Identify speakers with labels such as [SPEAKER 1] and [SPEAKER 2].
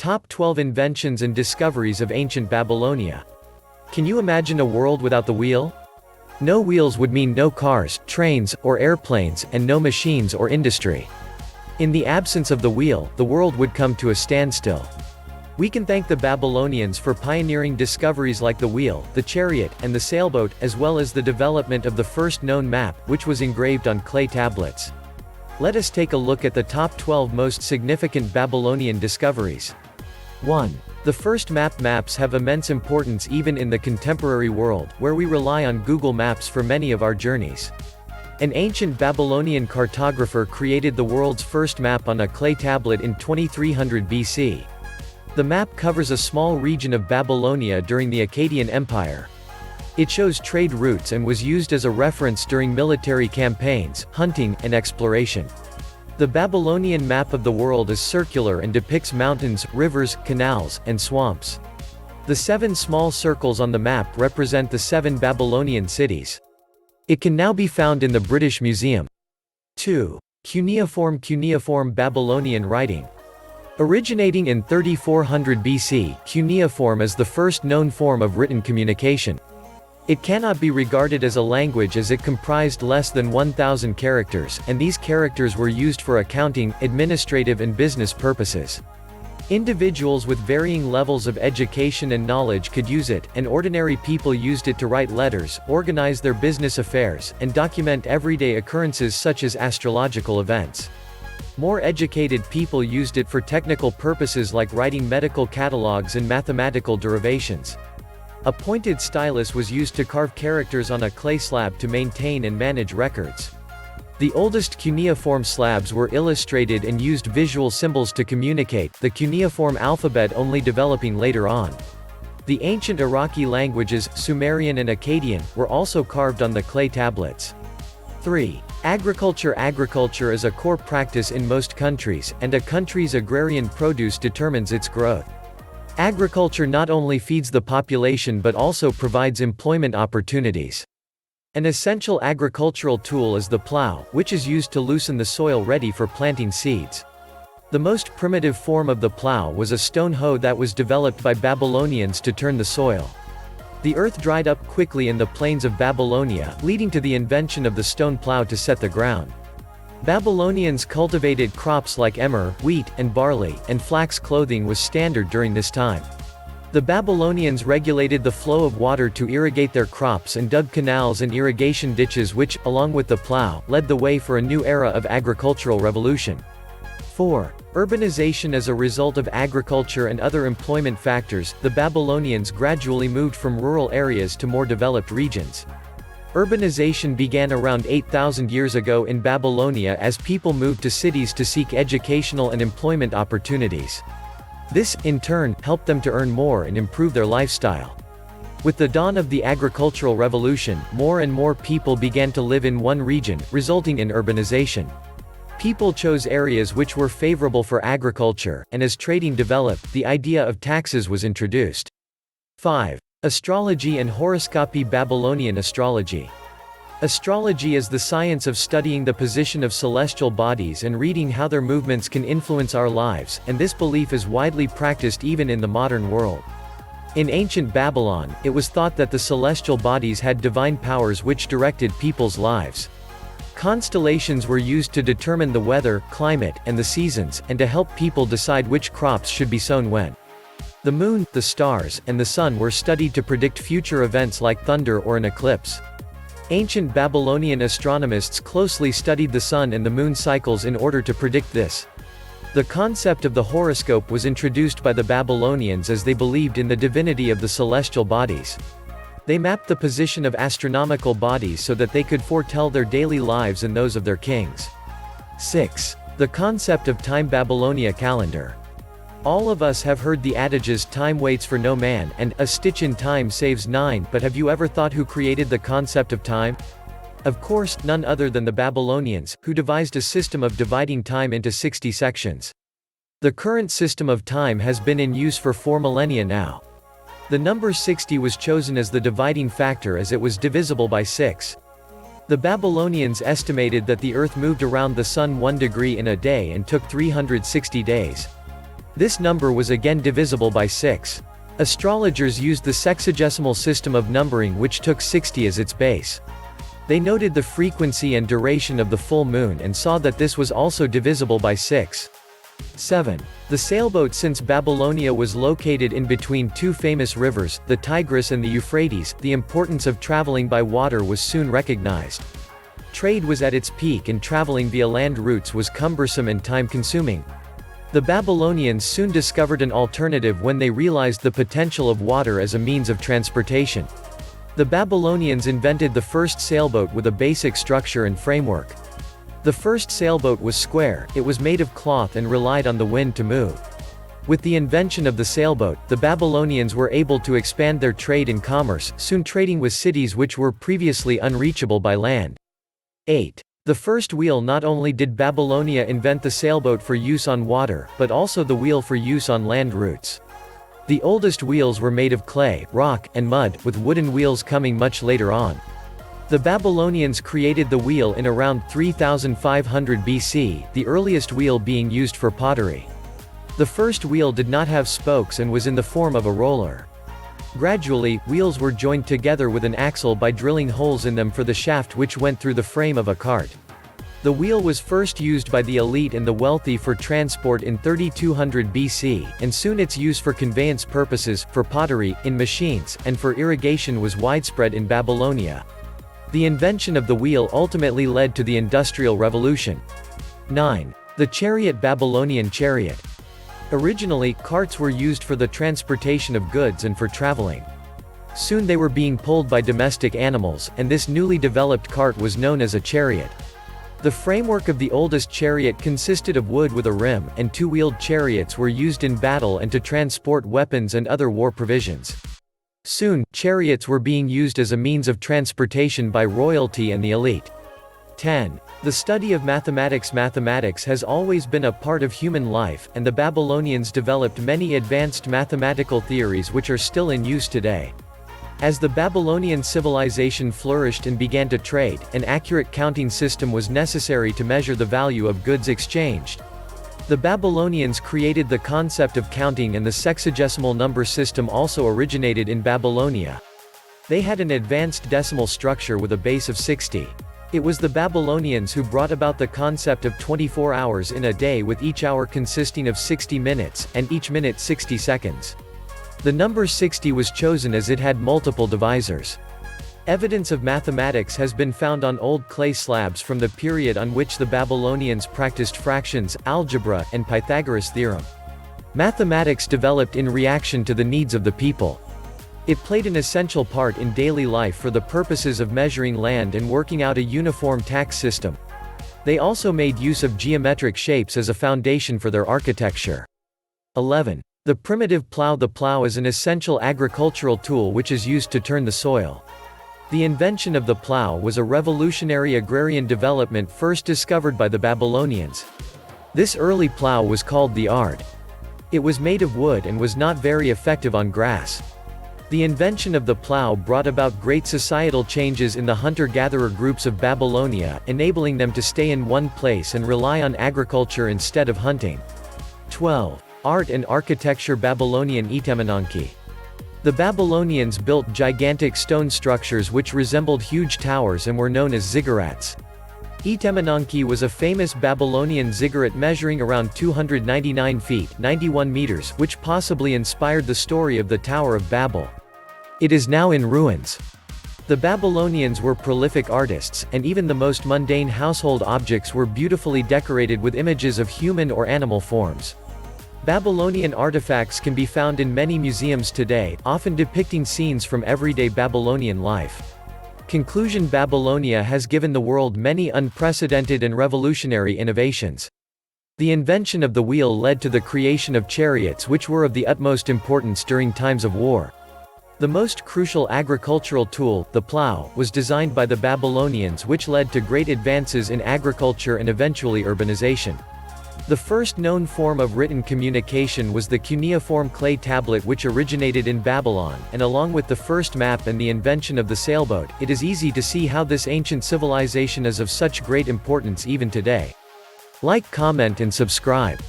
[SPEAKER 1] Top 12 Inventions and Discoveries of Ancient Babylonia. Can you imagine a world without the wheel? No wheels would mean no cars, trains, or airplanes, and no machines or industry. In the absence of the wheel, the world would come to a standstill. We can thank the Babylonians for pioneering discoveries like the wheel, the chariot, and the sailboat, as well as the development of the first known map, which was engraved on clay tablets. Let us take a look at the top 12 most significant Babylonian discoveries. 1. The first maps have immense importance even in the contemporary world, where we rely on Google Maps for many of our journeys. An ancient Babylonian cartographer created the world's first map on a clay tablet in 2300 BC. The map covers a small region of Babylonia during the Akkadian Empire. It shows trade routes and was used as a reference during military campaigns, hunting, and exploration. The Babylonian map of the world is circular and depicts mountains, rivers, canals, and swamps. The 7 small circles on the map represent the 7 Babylonian cities. It can now be found in the British Museum. 2. Cuneiform Babylonian writing. Originating in 3400 BC, cuneiform is the first known form of written communication. It cannot be regarded as a language as it comprised less than 1,000 characters, and these characters were used for accounting, administrative and business purposes. Individuals with varying levels of education and knowledge could use it, and ordinary people used it to write letters, organize their business affairs, and document everyday occurrences such as astrological events. More educated people used it for technical purposes like writing medical catalogs and mathematical derivations. A pointed stylus was used to carve characters on a clay slab to maintain and manage records. The oldest cuneiform slabs were illustrated and used visual symbols to communicate, the cuneiform alphabet only developing later on. The ancient Iraqi languages, Sumerian and Akkadian, were also carved on the clay tablets. 3. Agriculture. Agriculture is a core practice in most countries, and a country's agrarian produce determines its growth. Agriculture not only feeds the population but also provides employment opportunities. An essential agricultural tool is the plow, which is used to loosen the soil ready for planting seeds. The most primitive form of the plow was a stone hoe that was developed by Babylonians to turn the soil. The earth dried up quickly in the plains of Babylonia, leading to the invention of the stone plow to set the ground. Babylonians cultivated crops like emmer, wheat, and barley, and flax. Clothing was standard during this time. The Babylonians regulated the flow of water to irrigate their crops and dug canals and irrigation ditches which, along with the plow, led the way for a new era of agricultural revolution. 4. Urbanization. As a result of agriculture and other employment factors, the Babylonians gradually moved from rural areas to more developed regions. Urbanization began around 8,000 years ago in Babylonia as people moved to cities to seek educational and employment opportunities. This, in turn, helped them to earn more and improve their lifestyle. With the dawn of the agricultural revolution, more and more people began to live in one region, resulting in urbanization. People chose areas which were favorable for agriculture, and as trading developed, the idea of taxes was introduced. 5. Astrology and horoscopy. Babylonian astrology. Astrology is the science of studying the position of celestial bodies and reading how their movements can influence our lives, and this belief is widely practiced even in the modern world. In ancient Babylon, it was thought that the celestial bodies had divine powers which directed people's lives. Constellations were used to determine the weather, climate, and the seasons, and to help people decide which crops should be sown when. The moon, the stars, and the sun were studied to predict future events like thunder or an eclipse. Ancient Babylonian astronomists closely studied the sun and the moon cycles in order to predict this. The concept of the horoscope was introduced by the Babylonians as they believed in the divinity of the celestial bodies. They mapped the position of astronomical bodies so that they could foretell their daily lives and those of their kings. 6. The concept of time. Babylonia calendar. All of us have heard the adages "time waits for no man" and "a stitch in time saves 9," but have you ever thought who created the concept of time? Of course, none other than the Babylonians, who devised a system of dividing time into 60 sections. The current system of time has been in use for 4 millennia now. The number 60 was chosen as the dividing factor as it was divisible by 6. The Babylonians estimated that the Earth moved around the Sun 1 degree in a day and took 360 days. This number was again divisible by 6. Astrologers used the sexagesimal system of numbering, which took 60 as its base. They noted the frequency and duration of the full moon and saw that this was also divisible by 6. 7. The sailboat. Since Babylonia was located in between two famous rivers, the Tigris and the Euphrates, the importance of traveling by water was soon recognized. Trade was at its peak and traveling via land routes was cumbersome and time-consuming. The Babylonians soon discovered an alternative when they realized the potential of water as a means of transportation. The Babylonians invented the first sailboat with a basic structure and framework. The first sailboat was square, it was made of cloth and relied on the wind to move. With the invention of the sailboat, the Babylonians were able to expand their trade and commerce, soon trading with cities which were previously unreachable by land. 8. The first wheel. Not only did Babylonia invent the sailboat for use on water, but also the wheel for use on land routes. The oldest wheels were made of clay, rock, and mud, with wooden wheels coming much later on. The Babylonians created the wheel in around 3500 BC, the earliest wheel being used for pottery. The first wheel did not have spokes and was in the form of a roller. Gradually, wheels were joined together with an axle by drilling holes in them for the shaft which went through the frame of a cart. The wheel was first used by the elite and the wealthy for transport in 3200 BC, and soon its use for conveyance purposes, for pottery, in machines, and for irrigation was widespread in Babylonia. The invention of the wheel ultimately led to the Industrial Revolution. 9. The chariot. Babylonian chariot. Originally, carts were used for the transportation of goods and for traveling. Soon they were being pulled by domestic animals, and this newly developed cart was known as a chariot. The framework of the oldest chariot consisted of wood with a rim, and two-wheeled chariots were used in battle and to transport weapons and other war provisions. Soon, chariots were being used as a means of transportation by royalty and the elite. 10. The study of mathematics. Mathematics has always been a part of human life, and the Babylonians developed many advanced mathematical theories which are still in use today. As the Babylonian civilization flourished and began to trade, an accurate counting system was necessary to measure the value of goods exchanged. The Babylonians created the concept of counting, and the sexagesimal number system also originated in Babylonia. They had an advanced decimal structure with a base of 60. It was the Babylonians who brought about the concept of 24 hours in a day, with each hour consisting of 60 minutes, and each minute 60 seconds. The number 60 was chosen as it had multiple divisors. Evidence of mathematics has been found on old clay slabs from the period on which the Babylonians practiced fractions, algebra, and Pythagoras' theorem. Mathematics developed in reaction to the needs of the people. It played an essential part in daily life for the purposes of measuring land and working out a uniform tax system. They also made use of geometric shapes as a foundation for their architecture. 11. The primitive plow. The plow is an essential agricultural tool which is used to turn the soil. The invention of the plow was a revolutionary agrarian development first discovered by the Babylonians. This early plow was called the ard. It was made of wood and was not very effective on grass. The invention of the plow brought about great societal changes in the hunter-gatherer groups of Babylonia, enabling them to stay in one place and rely on agriculture instead of hunting. 12. Art and architecture. Babylonian Etemenanki. The Babylonians built gigantic stone structures which resembled huge towers and were known as ziggurats. Etemenanki was a famous Babylonian ziggurat measuring around 299 feet (91 meters), which possibly inspired the story of the Tower of Babel. It is now in ruins. The Babylonians were prolific artists, and even the most mundane household objects were beautifully decorated with images of human or animal forms. Babylonian artifacts can be found in many museums today, often depicting scenes from everyday Babylonian life. Conclusion. Babylonia has given the world many unprecedented and revolutionary innovations. The invention of the wheel led to the creation of chariots, which were of the utmost importance during times of war. The most crucial agricultural tool, the plow, was designed by the Babylonians, which led to great advances in agriculture and eventually urbanization. The first known form of written communication was the cuneiform clay tablet, which originated in Babylon, and along with the first map and the invention of the sailboat, it is easy to see how this ancient civilization is of such great importance even today. Like, comment and subscribe.